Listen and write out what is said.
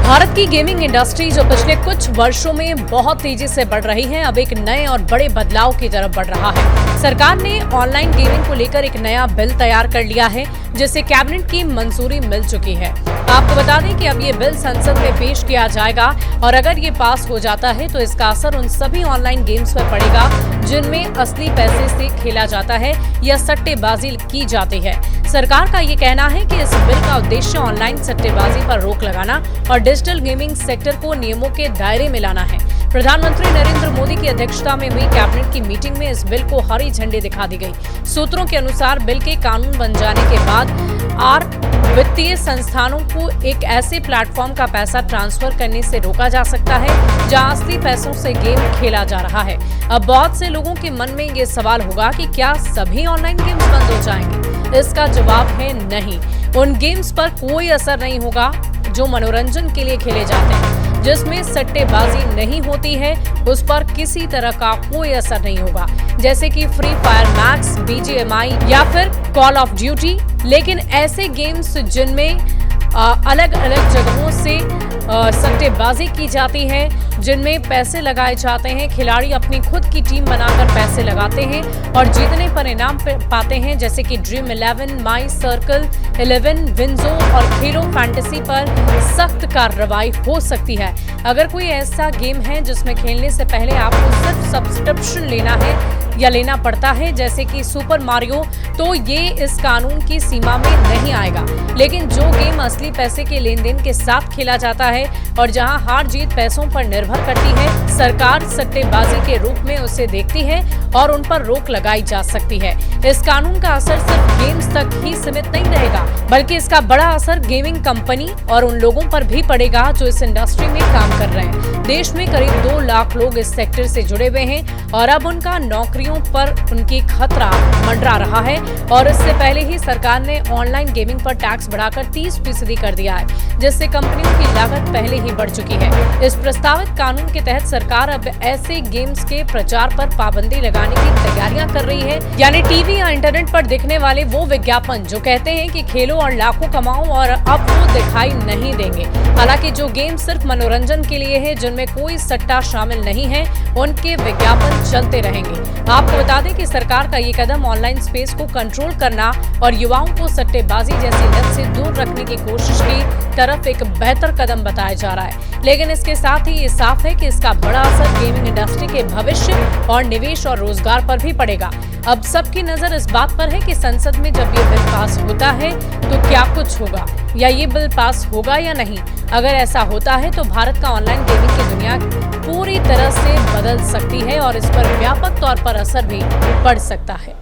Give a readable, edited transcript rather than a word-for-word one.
भारत की gaming industry जो पिछले कुछ वर्षों में बहुत तेजी से बढ़ रही है, अब एक नए और बड़े बदलाव की तरफ बढ़ रहा है। सरकार ने ऑनलाइन गेमिंग को लेकर एक नया बिल तैयार कर लिया है, जिसे कैबिनेट की मंजूरी मिल चुकी है। आपको बता दें कि अब ये बिल संसद में पेश किया जाएगा और अगर ये पास हो जाता है तो इसका असर उन सभी ऑनलाइन गेम्स पर पड़ेगा जिनमें असली पैसे से खेला जाता है या सट्टेबाजी की जाती है। सरकार का ये कहना है कि इस बिल का उद्देश्य ऑनलाइन सट्टेबाजी पर रोक लगाना और डिजिटल गेमिंग सेक्टर को नियमों के दायरे में लाना है। प्रधानमंत्री नरेंद्र मोदी की अध्यक्षता में हुई कैबिनेट की मीटिंग में इस बिल को हरी झंडी दिखा दी गई। सूत्रों के अनुसार बिल के कानून बन जाने के बाद वित्तीय संस्थानों को एक ऐसे प्लेटफॉर्म का पैसा ट्रांसफर करने से रोका जा सकता है जहां असली पैसों से गेम खेला जा रहा है। अब बहुत से लोगों के मन में ये सवाल होगा कि क्या सभी ऑनलाइन गेम्स बंद हो जाएंगे? इसका जवाब है नहीं। उन गेम्स पर कोई असर नहीं होगा जो मनोरंजन के लिए खेले जाते हैं, जिसमें सट्टेबाजी नहीं होती है, उस पर किसी तरह का कोई असर नहीं होगा, जैसे कि फ्री फायर मैक्स, BGMI या फिर कॉल ऑफ ड्यूटी। लेकिन ऐसे गेम्स जिनमें अलग अलग जगहों से सट्टेबाजी की जाती है, जिनमें पैसे लगाए जाते हैं, खिलाड़ी अपनी खुद की टीम बनाकर पैसे लगाते हैं और जीतने पर इनाम पाते हैं, जैसे कि ड्रीम 11, माई सर्कल 11, विंजो और खेलो फैंटेसी पर सख्त कार्रवाई हो सकती है। अगर कोई ऐसा गेम है जिसमें खेलने से पहले आपको सिर्फ सब्सक्रिप्शन लेना है या लेना पड़ता है, जैसे कि सुपर मारियो, तो ये इस कानून की सीमा में नहीं आएगा। लेकिन जो गेम असली पैसे के लेन देन के साथ खेला जाता है और जहां हार जीत पैसों पर निर्भर करती है, सरकार सट्टेबाजी के रूप में उसे देखती है और उन पर रोक लगाई जा सकती है। इस कानून का असर सिर्फ गेम्स तक ही सीमित नहीं रहेगा, बल्कि इसका बड़ा असर गेमिंग कंपनी और उन लोगों पर भी पड़ेगा जो इस इंडस्ट्री में काम कर रहे हैं। देश में करीब 2 लाख लोग इस सेक्टर से जुड़े हुए हैं और अब उनका नौकरियों पर उनकी खतरा मंडरा रहा है। और इससे पहले ही सरकार ने ऑनलाइन गेमिंग पर टैक्स बढ़ाकर 30% कर दिया है, जिससे कंपनियों की लागत पहले ही बढ़ चुकी है। इस प्रस्तावित कानून के तहत सरकार अब ऐसे गेम्स के प्रचार पर पाबंदी लगाने की तैयारियां कर रही है, यानी टीवी या इंटरनेट पर दिखने वाले वो विज्ञापन जो कहते हैं कि खेलो और लाखों कमाओ, और अब वो दिखाई नहीं देंगे। हालांकि जो गेम सिर्फ मनोरंजन के लिए है, जिनमें कोई सट्टा शामिल नहीं है, उनके विज्ञापन चलते रहेंगे। आपको बता दें कि सरकार का ये कदम ऑनलाइन स्पेस को कंट्रोल करना और युवाओं को सट्टेबाजी जैसी लत से दूर रखने की कोशिश की तरफ एक बेहतर कदम बताया जा रहा है। लेकिन इसके साथ ही ये साफ है कि इसका बड़ा असर गेमिंग इंडस्ट्री के भविष्य और निवेश और रोजगार पर भी पड़ेगा। अब सबकी नजर इस बात पर है कि संसद में जब ये बिल पास होता है तो क्या कुछ होगा, या ये बिल पास होगा या नहीं। अगर ऐसा होता है तो भारत का ऑनलाइन गेमिंग की दुनिया पूरी तरह से बदल सकती है और इस पर व्यापक तौर पर असर भी पड़ सकता है।